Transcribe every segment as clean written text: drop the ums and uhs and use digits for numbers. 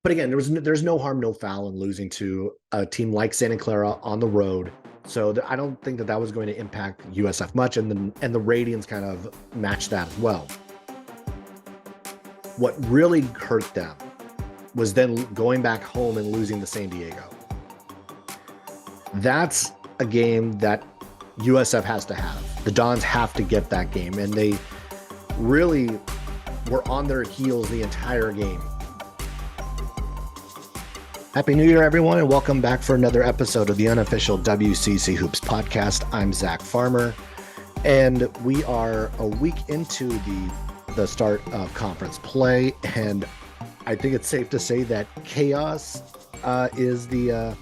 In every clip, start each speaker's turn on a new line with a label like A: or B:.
A: But again, there's no harm, no foul in losing to a team like Santa Clara on the road. So I don't think that was going to impact USF much, and the ratings kind of matched that as well. What really hurt them was then going back home and losing to San Diego. That's a game that USF has to have. The Dons have to get that game, and they really were on their heels the entire game. Happy New Year, everyone, and welcome back for another episode of the Unofficial WCC Hoops Podcast. I'm Zach Farmer, and we are a week into the start of conference play, and I think it's safe to say that chaos was the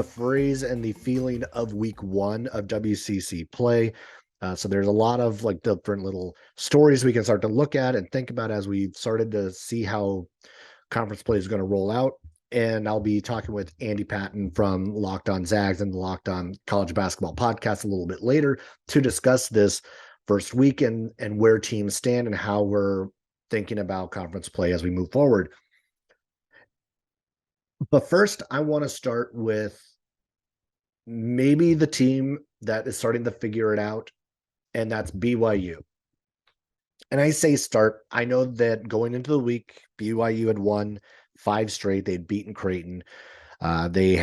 A: phrase and the feeling of week one of WCC play. So there's a lot of like different little stories we can start to look at and think about as we've started to see how conference play is going to roll out. And I'll be talking with Andy Patton from Locked On Zags and the Locked On College Basketball Podcast a little bit later to discuss this first week and where teams stand and how we're thinking about conference play as we move forward. But first, I want to start with maybe the team that is starting to figure it out, and that's BYU. And I say start. I know that going into the week, BYU had won 5 straight. They'd beaten Creighton. They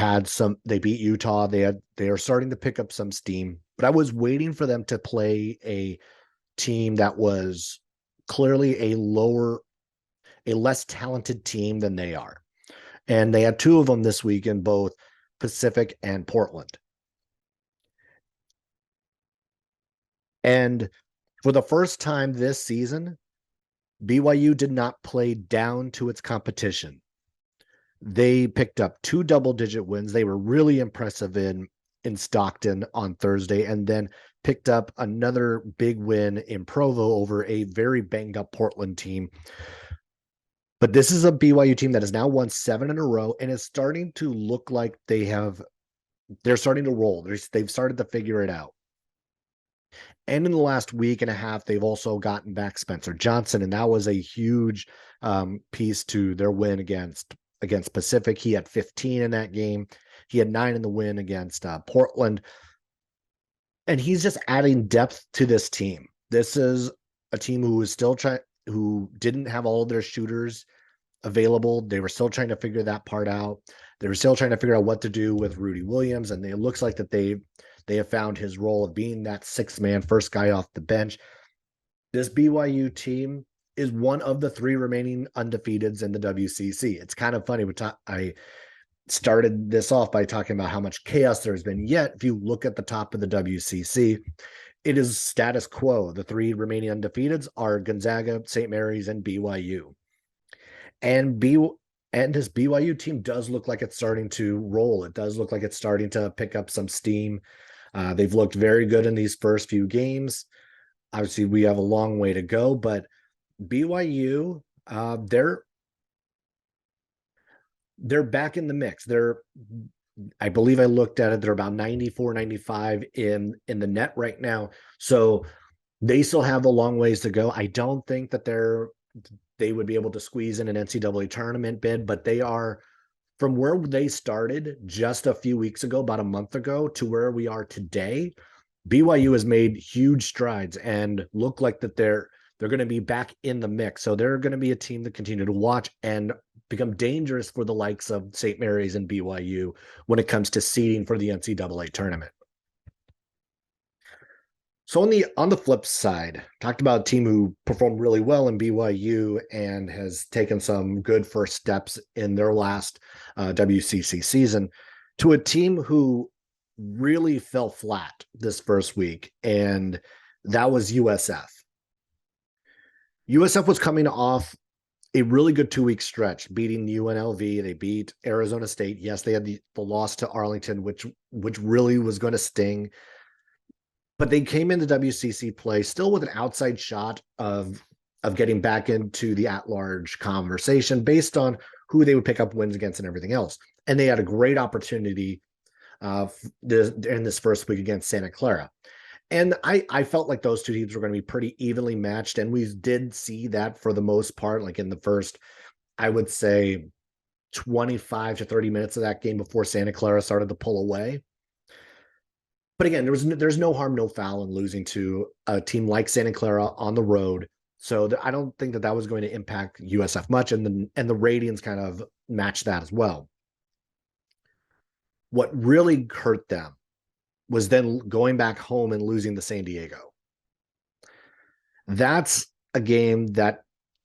A: beat Utah. They are starting to pick up some steam. But I was waiting for them to play a team that was clearly a less talented team than they are. And they had 2 of them this week in both Pacific and Portland. And for the first time this season, BYU did not play down to its competition. They picked up 2 double-digit wins. They were really impressive in Stockton on Thursday, and then picked up another big win in Provo over a very banged-up Portland team. But this is a BYU team that has now won 7 in a row and is starting to look like they're starting to roll. They've started to figure it out. And in the last week and a half, they've also gotten back Spencer Johnson, and that was a huge piece to their win against Pacific. He had 15 in that game. He had 9 in the win against Portland. And he's just adding depth to this team. This is a team who didn't have all of their shooters available. They were still trying to figure that part out. They were still trying to figure out what to do with Rudy Williams, and it looks like that they have found his role of being that 6-man first guy off the bench. This BYU team is one of the 3 remaining undefeateds in the WCC. It's kind of funny. I started this off by talking about how much chaos there's been. Yet, if you look at the top of the WCC, it is status quo. The 3 remaining undefeateds are Gonzaga, St. Mary's, and BYU. And this BYU team does look like it's starting to roll. It does look like it's starting to pick up some steam. They've looked very good in these first few games. Obviously, we have a long way to go, but BYU, they're back in the mix. I believe I looked at it, they're about 94, 95 in the net right now. So they still have a long ways to go. I don't think that they would be able to squeeze in an NCAA tournament bid, but they are, from where they started just a few weeks ago, about a month ago, to where we are today, BYU has made huge strides and look like that they're going to be back in the mix. So they're going to be a team to continue to watch and become dangerous for the likes of St. Mary's and BYU when it comes to seeding for the NCAA tournament. So on the flip side, talked about a team who performed really well in BYU and has taken some good first steps in their last WCC season, to a team who really fell flat this first week, and that was USF. USF was coming off a really good 2-week stretch, beating UNLV. They beat Arizona State. Yes, they had the loss to Arlington, which really was going to sting. But they came into WCC play still with an outside shot of getting back into the at-large conversation based on who they would pick up wins against and everything else. And they had a great opportunity in this first week against Santa Clara. And I felt like those 2 teams were going to be pretty evenly matched, and we did see that for the most part, like in the first I would say 25 to 30 minutes of that game before Santa Clara started to pull away. But again, there's no harm, no foul in losing to a team like Santa Clara on the road. So I don't think that was going to impact USF much, and the ratings kind of match that as well. What really hurt them was then going back home and losing to San Diego. That's a game that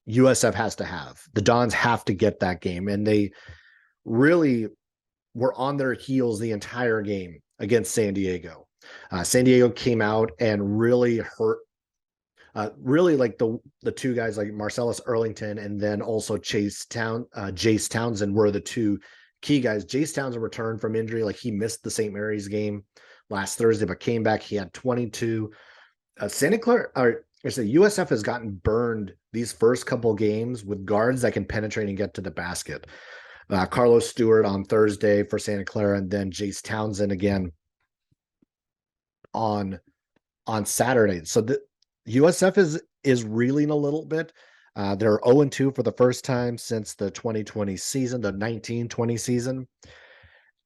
A: USF has to have. The Dons have to get that game, and they really were on their heels the entire game against San Diego. San Diego came out and really hurt, really like the two guys like Marcellus Earlington and then also Jace Townsend were the two key guys. Jace Townsend returned from injury, like he missed the St. Mary's game last Thursday, but came back. He had 22. Santa Clara, or I said USF has gotten burned these first couple games with guards that can penetrate and get to the basket. Carlos Stewart on Thursday for Santa Clara, and then Jace Townsend again on Saturday. So the USF is reeling a little bit. They're 0-2 for the first time since the 2020 season, the 19-20 season.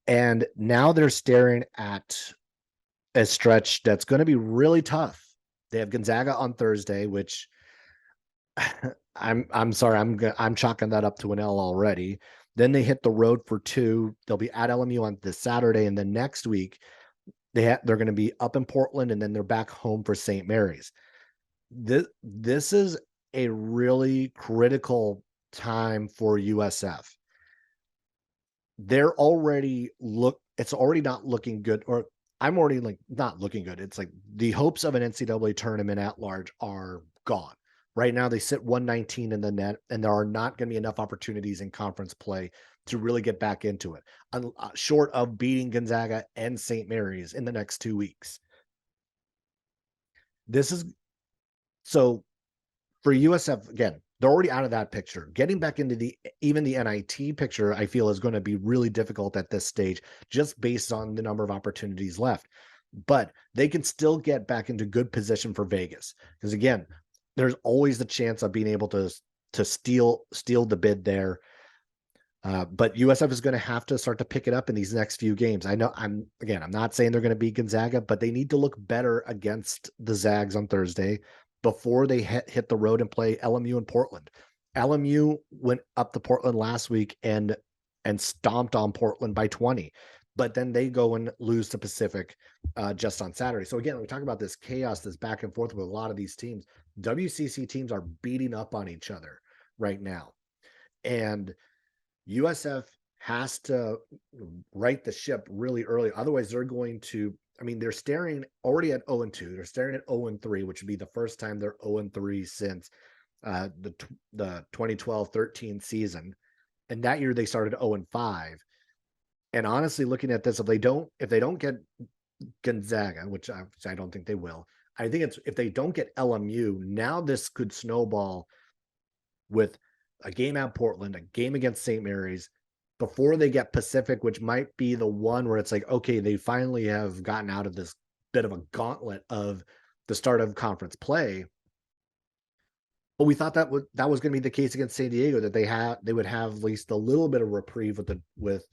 A: And now they're staring at a stretch that's going to be really tough. They have Gonzaga on Thursday, which I'm sorry, I'm chalking that up to an L already. Then they hit the road for 2. They'll be at LMU on this Saturday, and then next week they're going to be up in Portland, and then they're back home for St. Mary's. This is a really critical time for USF. They're already it's already not looking good, or I'm already like not looking good. It's like the hopes of an NCAA tournament at large are gone. Right now, they sit 119 in the net, and there are not going to be enough opportunities in conference play to really get back into it, short of beating Gonzaga and St. Mary's in the next 2 weeks. This is so for USF, again, they're already out of that picture. Getting back into even the NIT picture, I feel, is going to be really difficult at this stage, just based on the number of opportunities left. But they can still get back into good position for Vegas, because again, there's always the chance of being able to steal the bid there. But USF is going to have to start to pick it up in these next few games. I know I'm not saying they're going to beat Gonzaga, but they need to look better against the Zags on Thursday before they hit the road and play LMU in Portland. LMU went up to Portland last week and stomped on Portland by 20, but then they go and lose to Pacific just on Saturday. So again, we talk about this chaos, this back and forth with a lot of these teams. WCC teams are beating up on each other right now, and USF has to right the ship really early. Otherwise, they're going to, they're staring already at 0-2. They're staring at 0-3, which would be the first time they're 0-3 since the 2012-13 season. And that year they started 0-5. And honestly, looking at this, if they don't get Gonzaga, which I don't think they will, I think it's if they don't get LMU, now this could snowball with a game at Portland, a game against St. Mary's, before they get Pacific, which might be the one where it's like, okay, they finally have gotten out of this bit of a gauntlet of the start of conference play. But we thought that was going to be the case against San Diego, that they would have at least a little bit of reprieve with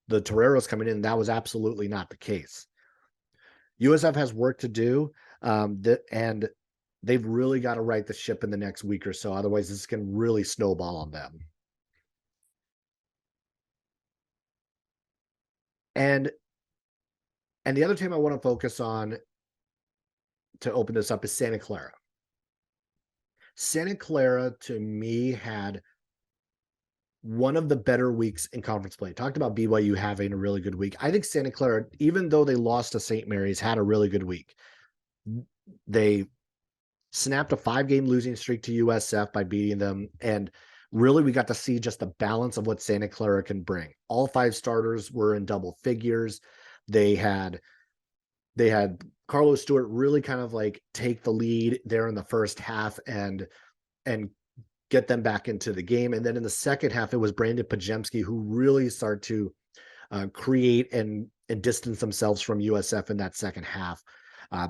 A: the Toreros coming in. That was absolutely not the case. USF has work to do, and they've really got to right the ship in the next week or so. Otherwise, this can really snowball on them. And the other team I want to focus on to open this up is Santa Clara. Santa Clara, to me, had one of the better weeks in conference play. Talked about BYU having a really good week. I think Santa Clara, even though they lost to St. Mary's, had a really good week. They snapped a 5-game losing streak to USF by beating them, and really we got to see just the balance of what Santa Clara can bring. All 5 starters were in double figures. They had Carlos Stewart really kind of like take the lead there in the first half and get them back into the game. And then in the second half, it was Brandon Pajemski who really started to create and distance themselves from USF in that second half.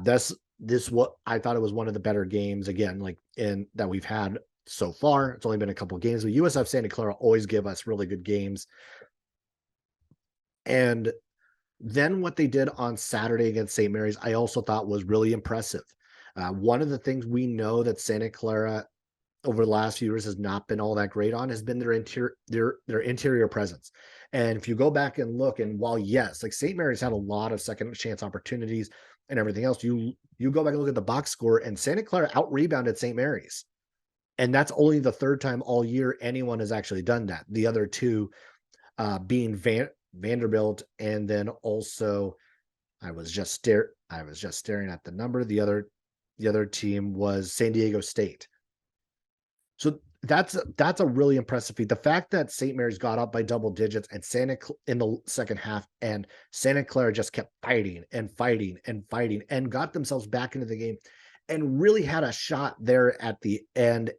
A: This what I thought it was one of the better games, again, like that we've had so far. It's only been a couple of games, but USF Santa Clara always give us really good games. And then what they did on Saturday against St. Mary's, I also thought was really impressive. One of the things we know that Santa Clara over the last few years has not been all that great on has been their interior presence. And if you go back and look, and while yes, like St. Mary's had a lot of second chance opportunities and everything else, you go back and look at the box score, and Santa Clara out rebounded St. Mary's. And that's only the third time all year anyone has actually done that. The other two being Vanderbilt, and then also I was just staring at the number. The other team was San Diego State. So that's a really impressive feat. The fact that St. Mary's got up by double digits and in the second half, and Santa Clara just kept fighting and fighting and fighting and got themselves back into the game and really had a shot there at the end.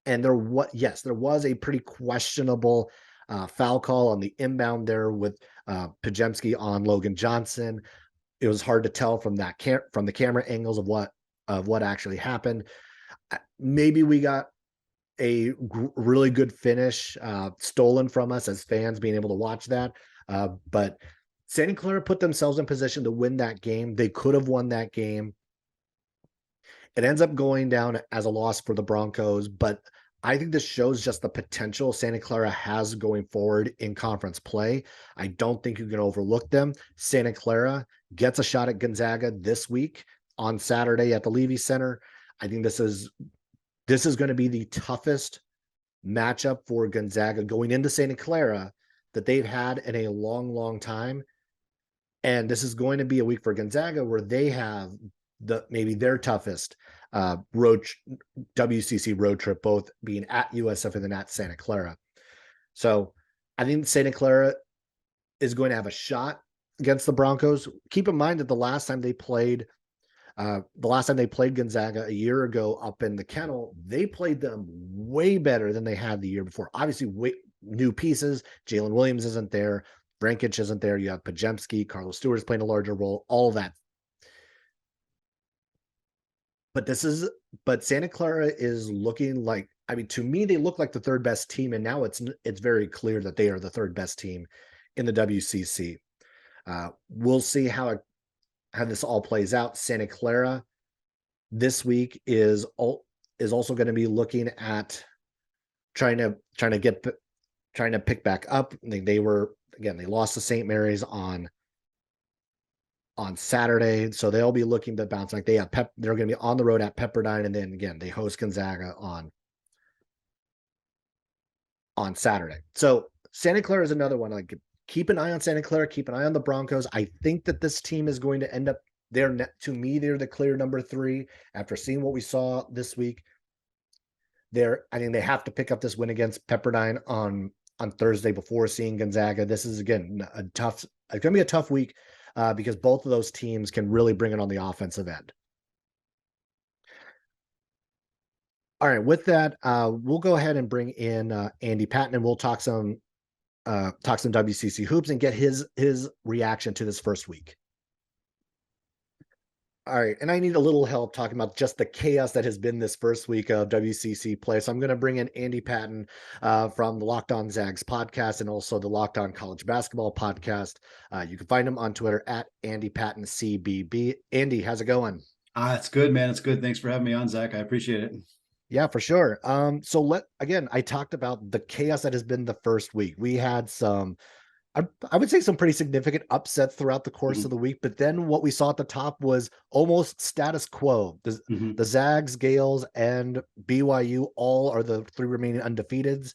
A: And there was a pretty questionable foul call on the inbound there with Pajemski on Logan Johnson. It was hard to tell from the camera angles of what actually happened. Maybe we got a really good finish stolen from us as fans being able to watch that. But Santa Clara put themselves in position to win that game. They could have won that game. It ends up going down as a loss for the Broncos, but I think this shows just the potential Santa Clara has going forward in conference play. I don't think you can overlook them. Santa Clara gets a shot at Gonzaga this week on Saturday at the Levy Center. I think this is going to be the toughest matchup for Gonzaga going into Santa Clara that they've had in a long, long time. And this is going to be a week for Gonzaga where they have maybe their toughest WCC road trip, both being at USF and then at Santa Clara. So I think Santa Clara is going to have a shot against the Broncos. Keep in mind that the last time they played Gonzaga a year ago up in the Kennel, they played them way better than they had the year before. Obviously, new pieces. Jalen Williams isn't there. Brankic isn't there. You have Pajemski. Carlos Stewart's playing a larger role. All that. But Santa Clara is looking like, I mean, to me, they look like the third best team, and now it's very clear that they are the third best team in the WCC. We'll see how this all plays out. Santa Clara this week is also going to be looking at trying to pick back up. They lost to St. Mary's on Saturday, so they'll be looking to bounce. Like they're going to be on the road at Pepperdine, and then again they host Gonzaga on Saturday. So Santa Clara is another one. Like, keep an eye on Santa Clara, keep an eye on the Broncos. I think that this team is going to end up there. To me, they're the clear number 3 after seeing what we saw this week. I think they have to pick up this win against Pepperdine on Thursday before seeing Gonzaga. This is again it's going to be a tough week because both of those teams can really bring it on the offensive end. All right, with that, we'll go ahead and bring in Andy Patton, and we'll talk some WCC hoops and get his reaction to this first week. All right, and I need a little help talking about just the chaos that has been this first week of WCC play. So I'm going to bring in Andy Patton from the Locked On Zags podcast and also the Locked On College Basketball podcast. You can find him on Twitter at Andy Patton CBB. Andy, how's it going?
B: It's good, man. It's good. Thanks for having me on, Zach. I appreciate it.
A: Yeah, for sure. So I talked about the chaos that has been the first week. We had I would say some pretty significant upsets throughout the course of the week, but then what we saw at the top was almost status quo. The Zags, Gales, and BYU all are the 3 remaining undefeateds.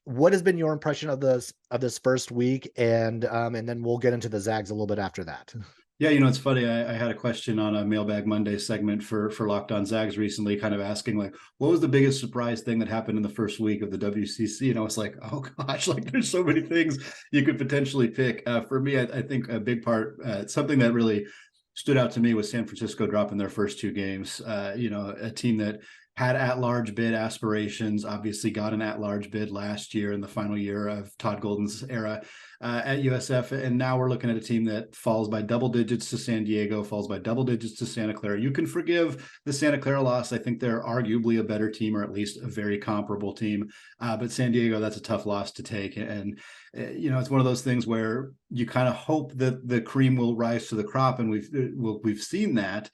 A: What has been your impression of this first week? And then we'll get into the Zags a little bit after that.
B: Yeah, it's funny. I had a question on a Mailbag Monday segment for Locked On Zags recently, kind of asking like, what was the biggest surprise thing that happened in the first week of the WCC? And I was like, oh gosh, like there's so many things you could potentially pick. For me, I think a big part, something that really stood out to me was San Francisco dropping their first 2 games. A team that had at-large bid aspirations, obviously got an at-large bid last year in the final year of Todd Golden's era at USF. And now we're looking at a team that falls by double digits to San Diego, falls by double digits to Santa Clara. You can forgive the Santa Clara loss. I think they're arguably a better team, or at least a very comparable team. But San Diego, that's a tough loss to take. And it's one of those things where you kind of hope that the cream will rise to the crop. And we've seen that.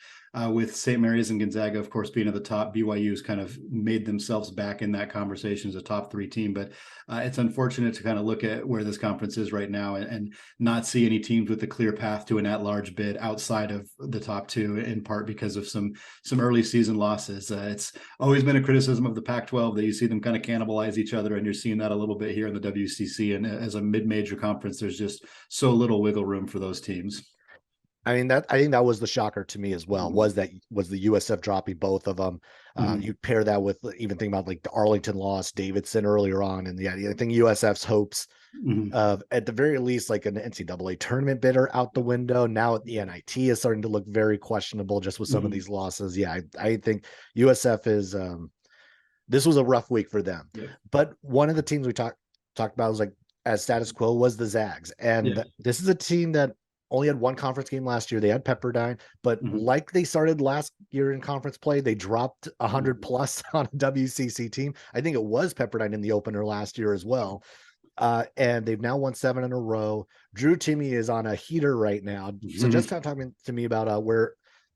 B: With St. Mary's and Gonzaga, of course, being at the top. BYU's kind of made themselves back in that conversation as a top 3 team. But it's unfortunate to kind of look at where this conference is right now and not see any teams with a clear path to an at-large bid outside of the top 2, in part because of some early season losses. It's always been a criticism of the Pac-12 that you see them kind of cannibalize each other, and you're seeing that a little bit here in the WCC. And as a mid-major conference, there's just so little wiggle room for those teams.
A: I mean, I think that was the shocker to me as well, was the USF dropping both of them. You pair that with even thinking about like the Arlington loss, Davidson earlier on. And I think USF's hopes of at the very least like an NCAA tournament bid are out the window. Now the NIT is starting to look very questionable just with some of these losses. Yeah, I think USF is this was a rough week for them. Yeah. But one of the teams we talked about was like as status quo was the Zags. And this is a team that only had one conference game last year. They had Pepperdine, but like they started last year in conference play, they dropped 100 plus on a WCC team. I think it was Pepperdine in the opener last year as well. And they've now won 7 in a row. Drew Timme is on a heater right now. So just kind of talking to me about where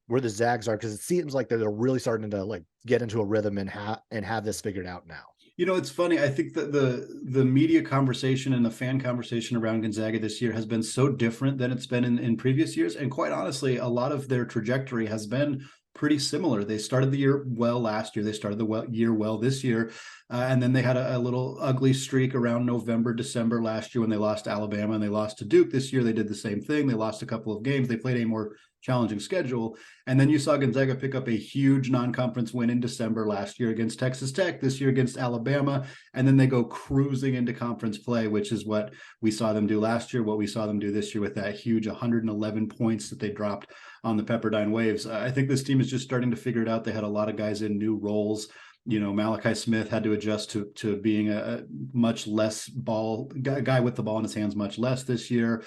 A: the Zags are, because it seems like they're really starting to like get into a rhythm and have this figured out now.
B: It's funny. I think that the media conversation and the fan conversation around Gonzaga this year has been so different than it's been in previous years. And quite honestly, a lot of their trajectory has been pretty similar. They started the year well last year. They started the year well this year. And then they had a little ugly streak around November, December last year when they lost to Alabama and they lost to Duke. This year they did the same thing. They lost a couple of games. They played a more challenging schedule. And then you saw Gonzaga pick up a huge non-conference win in December last year against Texas Tech, this year against Alabama. And then they go cruising into conference play, which is what we saw them do last year, what we saw them do this year with that huge 111 points that they dropped on the Pepperdine Waves. I think this team is just starting to figure it out. They had a lot of guys in new roles. Malachi Smith had to adjust to being a much less guy with the ball in his hands much less this year.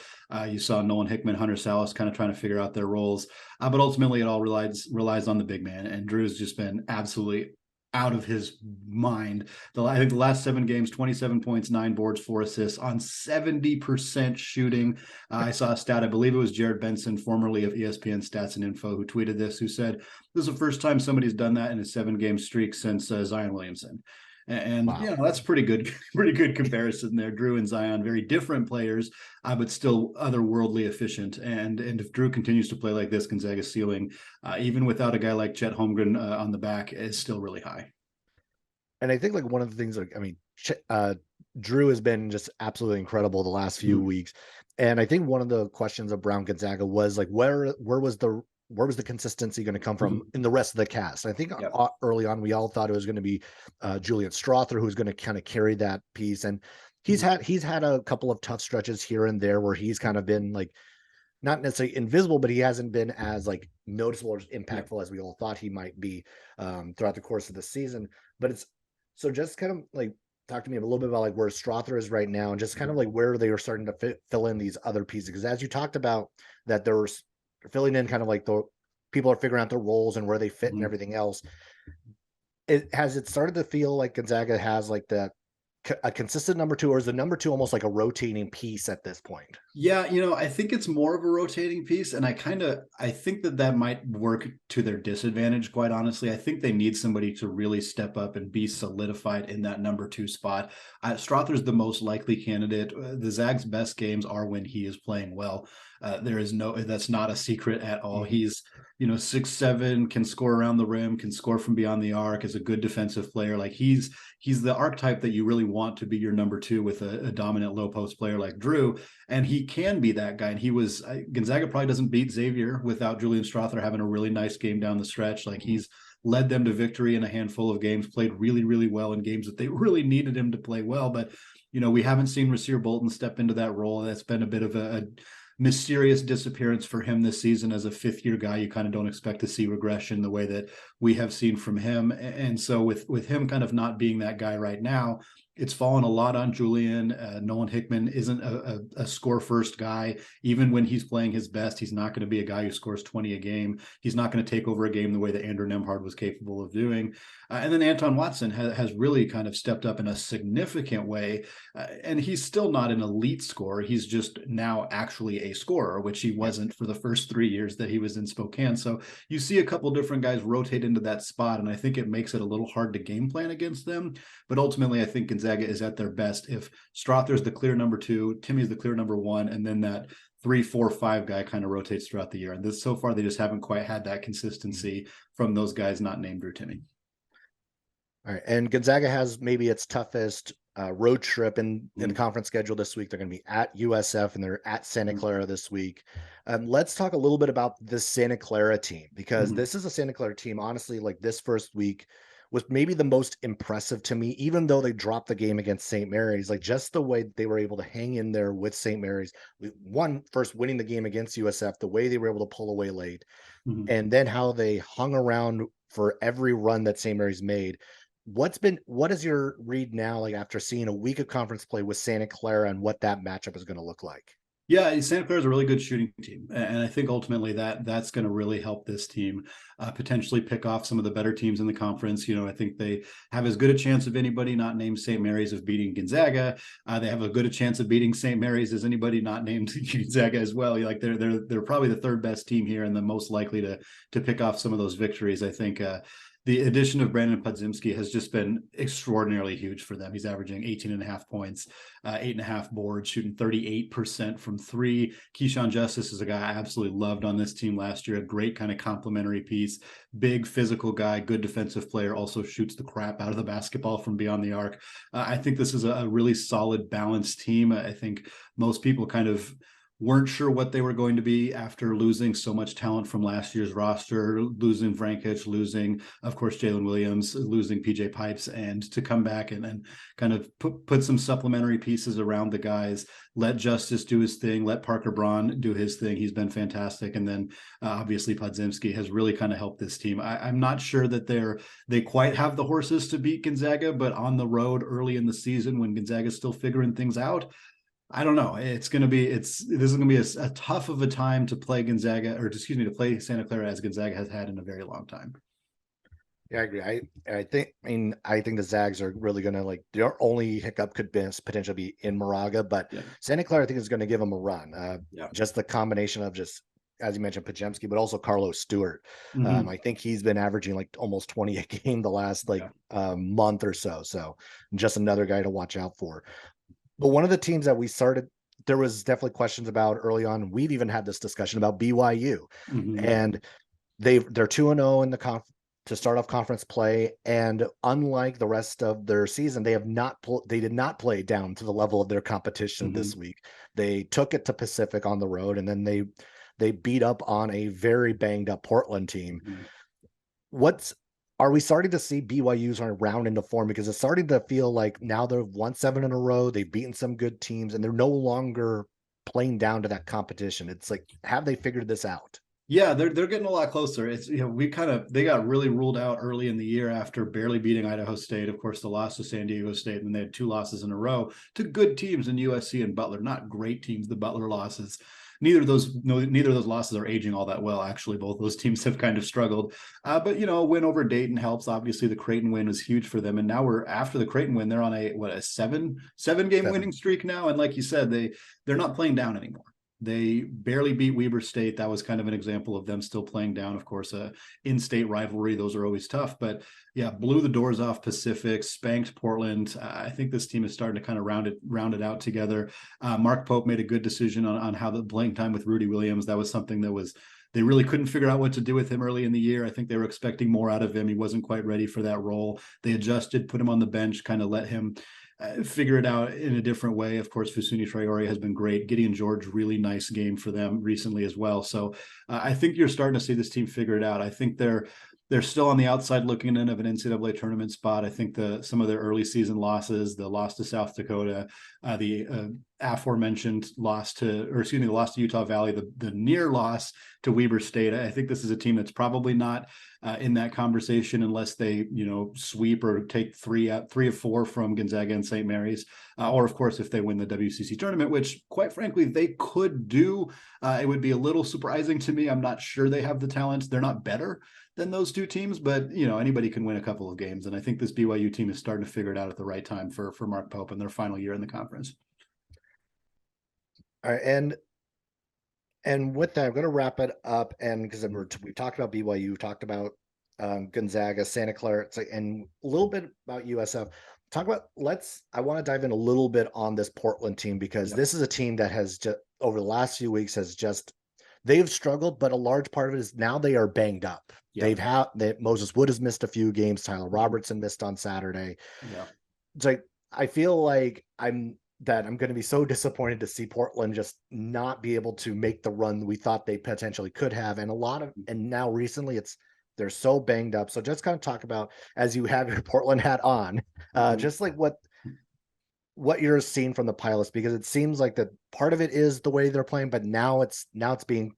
B: You saw Nolan Hickman, Hunter Salas kind of trying to figure out their roles. But ultimately it all relies on the big man. And Drew's just been absolutely out of his mind. I think the last 7 games, 27 points, 9 boards, 4 assists on 70% shooting. I saw a stat, I believe it was Jared Benson, formerly of ESPN Stats and Info, who tweeted this, who said, this is the first time somebody's done that in a 7-game streak since Zion Williamson. And wow. That's pretty good comparison there. Drew and Zion, very different players, but still otherworldly efficient. And if Drew continues to play like this, Gonzaga's ceiling, even without a guy like Chet Holmgren on the back, is still really high.
A: And I think like one of the things, Drew has been just absolutely incredible the last few weeks. And I think one of the questions of Brown Gonzaga was like, where was the consistency going to come from in the rest of the cast? I think early on, we all thought it was going to be Julian Strother, who's going to kind of carry that piece. And he's had a couple of tough stretches here and there where he's kind of been like, not necessarily invisible, but he hasn't been as like noticeable or impactful as we all thought he might be throughout the course of the season. But it's so just kind of like talk to me a little bit about like where Strother is right now and just kind of like where they are starting to fill in these other pieces. Because as you talked about that, there was filling in kind of like the people are figuring out their roles and where they fit and everything else. Has it started to feel like Gonzaga has like a consistent number 2, or is the number 2 almost like a rotating piece at this point?
B: Yeah, I think it's more of a rotating piece, and I think that might work to their disadvantage, quite honestly. I think they need somebody to really step up and be solidified in that number 2 spot. Strother's the most likely candidate. The Zags' best games are when he is playing well. That's not a secret at all. He's 6'7", can score around the rim, can score from beyond the arc, is a good defensive player. Like he's the archetype that you really want to be your number 2 with a dominant low post player like Drew. And he can be that guy. And Gonzaga probably doesn't beat Xavier without Julian Strother having a really nice game down the stretch. Like he's led them to victory in a handful of games, played really, really well in games that they really needed him to play well. But, we haven't seen Rasir Bolton step into that role. That's been a bit of mysterious disappearance for him this season as a fifth-year guy. You kind of don't expect to see regression the way that we have seen from him. And so with him kind of not being that guy right now, it's fallen a lot on Julian. Nolan Hickman isn't a score-first guy. Even when he's playing his best, he's not going to be a guy who scores 20 a game. He's not going to take over a game the way that Andrew Nembhard was capable of doing. And then Anton Watson has really kind of stepped up in a significant way. And he's still not an elite scorer. He's just now actually a scorer, which he wasn't for the first 3 years that he was in Spokane. So you see a couple different guys rotate into that spot, and I think it makes it a little hard to game plan against them. But ultimately, I think Gonzaga is at their best if Strother's the clear number 2, Timmy's the clear number 1, and then that 3, 4, 5 guy kind of rotates throughout the year. And so far, they just haven't quite had that consistency from those guys not named Drew Timme.
A: All right, and Gonzaga has maybe its toughest road trip in the conference schedule this week. They're going to be at USF and they're at Santa Clara this week. Let's talk a little bit about the Santa Clara team, because this is a Santa Clara team, honestly, like this first week was maybe the most impressive to me, even though they dropped the game against St. Mary's. Like just the way they were able to hang in there with St. Mary's, first winning the game against USF, the way they were able to pull away late, and then how they hung around for every run that St. Mary's made. What is your read now, like after seeing a week of conference play with Santa Clara, and what that matchup is going to look like?
B: Yeah, Santa Clara is a really good shooting team, and I think ultimately that's going to really help this team potentially pick off some of the better teams in the conference. I think they have as good a chance of anybody not named St. Mary's of beating Gonzaga. They have as good a chance of beating St. Mary's as anybody not named Gonzaga as well. Like they're probably the third best team here and the most likely to pick off some of those victories. I think the addition of Brandon Podziemski has just been extraordinarily huge for them. He's averaging 18.5 points, 8.5 boards, shooting 38% from 3. Keyshawn Justice is a guy I absolutely loved on this team last year. A great kind of complementary piece, big physical guy, good defensive player, also shoots the crap out of the basketball from beyond the arc. I think this is a really solid, balanced team. I think most people kind of weren't sure what they were going to be after losing so much talent from last year's roster, losing Vrankic, losing, of course, Jalen Williams, losing PJ Pipes, and to come back and then kind of put some supplementary pieces around the guys, let Justice do his thing, let Parker Braun do his thing. He's been fantastic. And then obviously Podziemski has really kind of helped this team. I'm not sure that they quite have the horses to beat Gonzaga, but on the road early in the season when Gonzaga's still figuring things out, I don't know. This is going to be a tough of a time to play Gonzaga, to play Santa Clara as Gonzaga has had in a very long time.
A: Yeah, I agree. I think the Zags are really going to, their only hiccup could potentially be in Moraga, but Santa Clara, I think, is going to give them a run. Just the combination of just, as you mentioned, Podziemski, but also Carlos Stewart. I think he's been averaging almost 20 a game the last month or so. So just another guy to watch out for. But one of the teams that we started, there was definitely questions about early on. We've even had this discussion about BYU, and they're 2-0 in the to start off conference play. And unlike the rest of their season, they did not play down to the level of their competition this week. They took it to Pacific on the road, and then they beat up on a very banged up Portland team. Are we starting to see BYU's round into form? Because it's starting to feel like now they've won 7 in a row. They've beaten some good teams, and they're no longer playing down to that competition. It's like, have they figured this out?
B: Yeah, they're getting a lot closer. It's, they got really ruled out early in the year after barely beating Idaho State. Of course, the loss to San Diego State, and then they had 2 losses in a row to good teams in USC and Butler. Not great teams, the Butler losses. Neither of those losses are aging all that well. Actually, both those teams have kind of struggled. But a win over Dayton helps. Obviously, the Creighton win was huge for them, and now we're after the Creighton win. They're on a 7 game winning streak now, and like you said, they're not playing down anymore. They barely beat Weber State. That was kind of an example of them still playing down. Of course, in-state rivalry, those are always tough. But yeah, blew the doors off Pacific, spanked Portland. I think this team is starting to kind of round it out together. Mark Pope made a good decision on how the playing time with Rudy Williams. That was something they really couldn't figure out what to do with him early in the year. I think they were expecting more out of him. He wasn't quite ready for that role. They adjusted, put him on the bench, kind of let him figure it out in a different way. Of course, Fusuni Traore has been great. Gideon George, really nice game for them recently as well. So I think you're starting to see this team figure it out. I think they're still on the outside looking in of an NCAA tournament spot. I think some of their early season losses, the loss to South Dakota, the aforementioned the loss to Utah Valley, the near loss to Weber State. I think this is a team that's probably not in that conversation unless they, sweep or take three of four from Gonzaga and St. Mary's, or of course if they win the WCC tournament, which quite frankly they could do. It would be a little surprising to me. I'm not sure they have the talent. They're not better than those two teams, but anybody can win a couple of games, and I think this BYU team is starting to figure it out at the right time for Mark Pope in their final year in the conference.
A: All right, and with that, I'm going to wrap it up. And because we've talked about BYU, talked about Gonzaga, Santa Clara, and a little bit about USF. I want to dive in a little bit on this Portland team, because this is a team that has just over the last few weeks they've struggled, but a large part of it is now they are banged up. Moses Wood has missed a few games. Tyler Robertson missed on Saturday.
B: Yeah,
A: it's like I feel like I'm going to be so disappointed to see Portland just not be able to make the run we thought they potentially could have. And now recently they're so banged up. So just kind of talk about, as you have your Portland hat on, just like what you're seeing from the Pilots, because it seems like that part of it is the way they're playing, but now it's being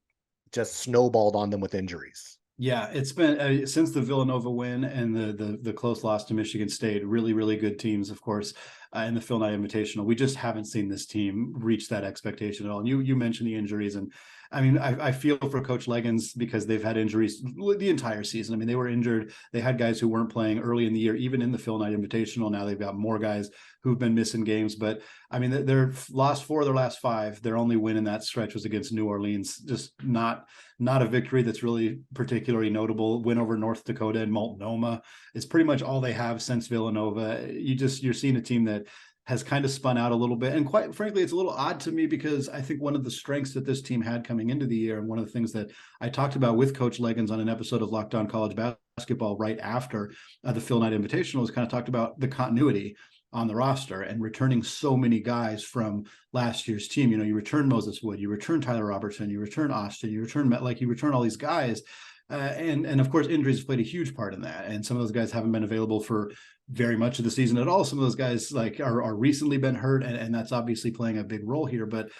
A: just snowballed on them with injuries.
B: Yeah, it's been since the Villanova win and the close loss to Michigan State, really, really good teams, of course, in the Phil Knight Invitational. We just haven't seen this team reach that expectation at all. And you mentioned the injuries, and I mean, I feel for Coach Leggins because they've had injuries the entire season. I mean, they were injured. They had guys who weren't playing early in the year, even in the Phil Knight Invitational. Now they've got more guys who've been missing games. But I mean, they're lost 4 of their last 5. Their only win in that stretch was against New Orleans. Just not a victory that's really particularly notable. Win over North Dakota and Multnomah is pretty much all they have since Villanova. You're seeing a team that has kind of spun out a little bit. And quite frankly, it's a little odd to me because I think one of the strengths that this team had coming into the year, and one of the things that I talked about with Coach Leggins on an episode of Locked On College Basketball right after the Phil Knight Invitational, was kind of talked about the continuity on the roster and returning so many guys from last year's team. You return Moses Wood, you return Tyler Robertson, you return Austin, you return all these guys. And of course, injuries have played a huge part in that. And some of those guys haven't been available for very much of the season at all. Some of those guys are recently been hurt, and that's obviously playing a big role here. But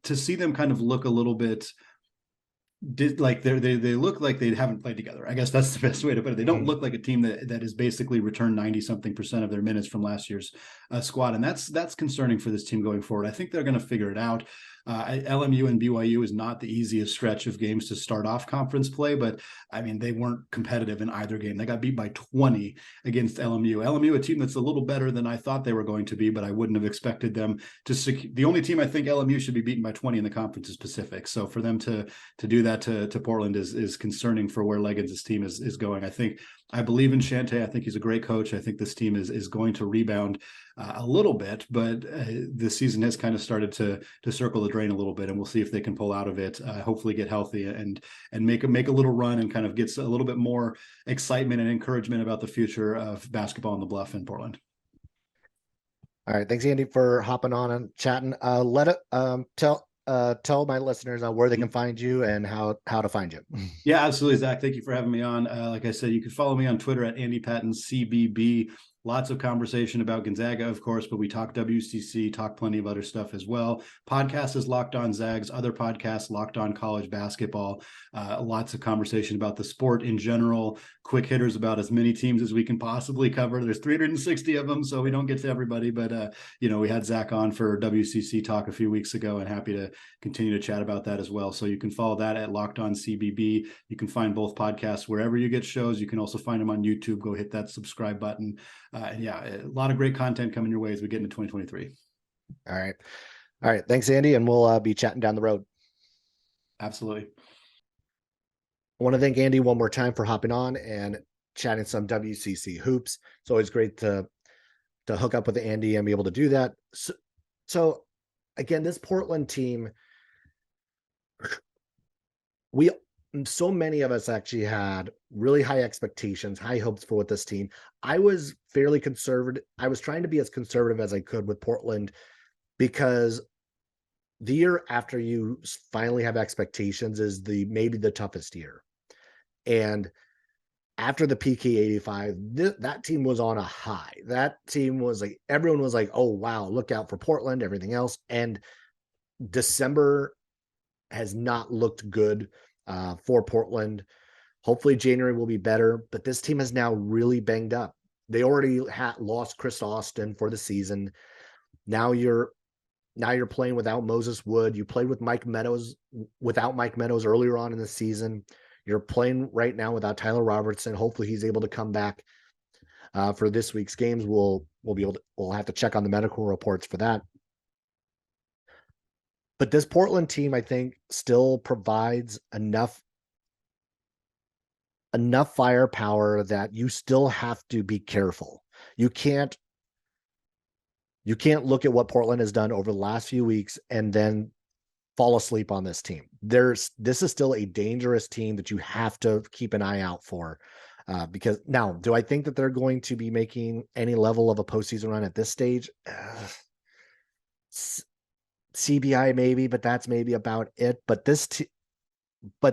B: to see them kind of look a little bit they look like they haven't played together. I guess that's the best way to put it. They don't look like a team that has basically returned 90-something% of their minutes from last year's squad. And that's concerning for this team going forward. I think they're going to figure it out. LMU and BYU is not the easiest stretch of games to start off conference play, but I mean, they weren't competitive in either game. They got beat by 20 against LMU. LMU, a team that's a little better than I thought they were going to be, but I wouldn't have expected them to the only team I think LMU should be beaten by 20 in the conference is Pacific. So for them to do that to Portland is concerning for where Leggins' team is going. I believe in Shante. I think he's a great coach. I think this team is going to rebound a little bit, but the season has kind of started to circle the drain a little bit, and we'll see if they can pull out of it. Hopefully, get healthy and make a little run and kind of gets a little bit more excitement and encouragement about the future of basketball on the Bluff in Portland.
A: All right, thanks, Andy, for hopping on and chatting. Tell my listeners where they can find you and how to find you.
B: Yeah, absolutely, Zach. Thank you for having me on. Like I said, you can follow me on Twitter at Andy Patton CBB. Lots of conversation about Gonzaga, of course, but we talk WCC, talk plenty of other stuff as well. Podcast is Locked On Zags. Other podcasts, Locked On College Basketball. Lots of conversation about the sport in general. Quick hitters about as many teams as we can possibly cover. There's 360 of them, so we don't get to everybody. But, we had Zach on for WCC Talk a few weeks ago, and happy to continue to chat about that as well. So you can follow that at Locked On CBB. You can find both podcasts wherever you get shows. You can also find them on YouTube. Go hit that subscribe button. And a lot of great content coming your way as we get into 2023.
A: All right. Thanks, Andy. And we'll be chatting down the road.
B: Absolutely.
A: I want to thank Andy one more time for hopping on and chatting some WCC hoops. It's always great to hook up with Andy and be able to do that. So again, this Portland team, so many of us actually had really high expectations, high hopes for what this team. I was fairly conservative. I was trying to be as conservative as I could with Portland, because the year after you finally have expectations is maybe the toughest year. And after the PK 85, that team was on a high. That team was like, everyone was like, oh, wow, look out for Portland, everything else. And December has not looked good for Portland. Hopefully January will be better, but this team is now really banged up. They already lost Chris Austin for the season. Now you're playing without Moses Wood. You played without Mike Meadows earlier on in the season. You're playing right now without Tyler Robertson. Hopefully he's able to come back for this week's games. We'll have to check on the medical reports for that. But this Portland team, I think, still provides enough firepower that you still have to be careful. You can't look at what Portland has done over the last few weeks and then fall asleep on this team. This is still a dangerous team that you have to keep an eye out for. Because now, do I think that they're going to be making any level of a postseason run at this stage? CBI maybe, but that's maybe about it. But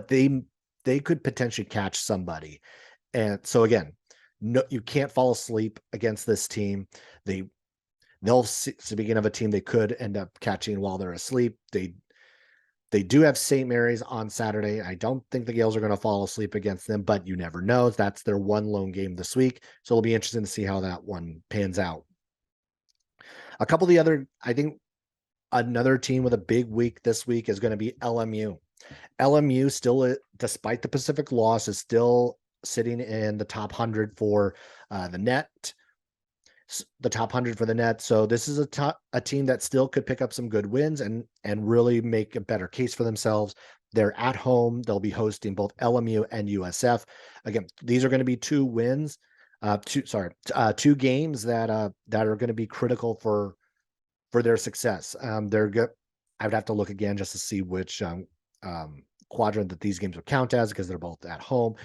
A: they could potentially catch somebody. And so again, no, you can't fall asleep against this team. Speaking of a team they could end up catching while they're asleep, they do have St. Mary's on Saturday. I don't think the Gales are going to fall asleep against them, but you never know. That's their one lone game this week. So it'll be interesting to see how that one pans out. A couple of the other, I think another team with a big week this week is going to be LMU. LMU still, despite the Pacific loss, is still sitting in the top 100 for the net. The top 100 for the net. So this is a team that still could pick up some good wins and really make a better case for themselves. They're at home. They'll be hosting both LMU and USF. Again, these are going to be two games that are going to be critical for their success. I would have to look again just to see which quadrant that these games would count as, because they're both at home.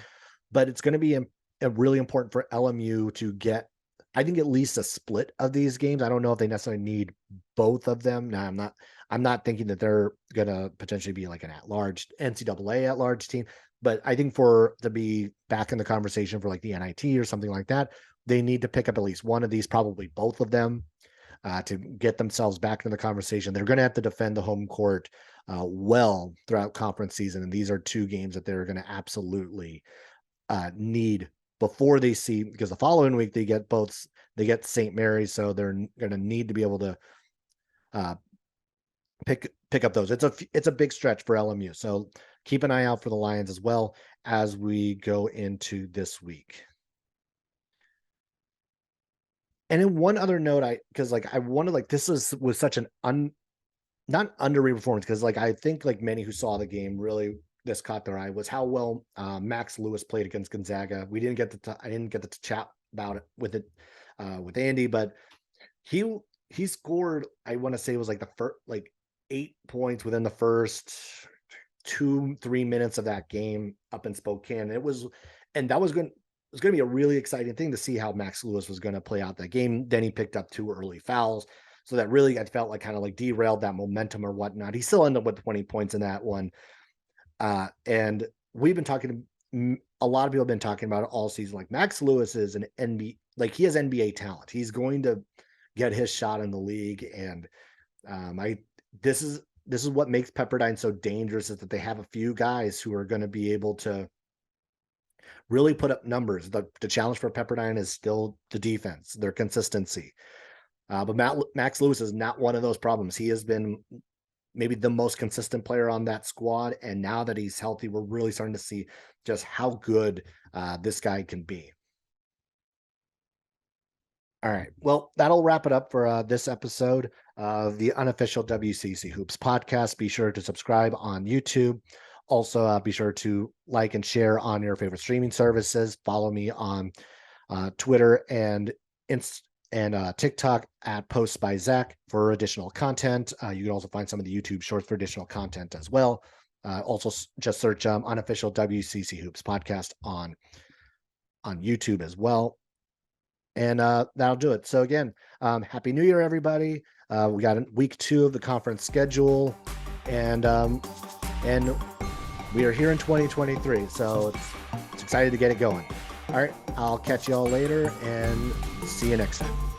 A: But it's going to be really important for LMU to get, I think, at least a split of these games. I don't know if they necessarily need both of them. Now, I'm not thinking that they're going to potentially be like an at-large NCAA at-large team, but I think to be back in the conversation for like the NIT or something like that, they need to pick up at least one of these, probably both of them, to get themselves back in the conversation. They're going to have to defend the home court well throughout conference season, and these are two games that they're going to absolutely need before they see, because the following week they get St. Mary's, so they're going to need to be able to pick up those. It's a big stretch for LMU, so keep an eye out for the Lions as well as we go into this week. And in one other note, this was such an not underrated performance, because like I think like many who saw the game really this caught their eye, was how well Max Lewis played against Gonzaga. I didn't get to chat about it with Andy, but he scored, I want to say it was like the first 8 points within the first 2-3 minutes of that game up in Spokane. That was going to be a really exciting thing to see how Max Lewis was going to play out that game. Then he picked up 2 early fouls, so that really, I felt like kind of like derailed that momentum or whatnot. He still ended up with 20 points in that one. And we've been talking, a lot of people have been talking about it all season. Like, Max Lewis is an NBA, like, he has NBA talent. He's going to get his shot in the league. And this is what makes Pepperdine so dangerous, is that they have a few guys who are going to be able to really put up numbers. The challenge for Pepperdine is still the defense, their consistency. But Max Lewis is not one of those problems. He has been maybe the most consistent player on that squad. And now that he's healthy, we're really starting to see just how good this guy can be. All right. Well, that'll wrap it up for this episode of the Unofficial WCC Hoops Podcast. Be sure to subscribe on YouTube. Also, be sure to like and share on your favorite streaming services. Follow me on Twitter and TikTok at Posts by Zach for additional content. You can also find some of the YouTube shorts for additional content as well. Also, just search Unofficial WCC Hoops Podcast on YouTube as well. And that'll do it. So again, Happy New Year, everybody. We got week 2 of the conference schedule, and we are here in 2023. So it's excited to get it going. All right. I'll catch you all later and see you next time.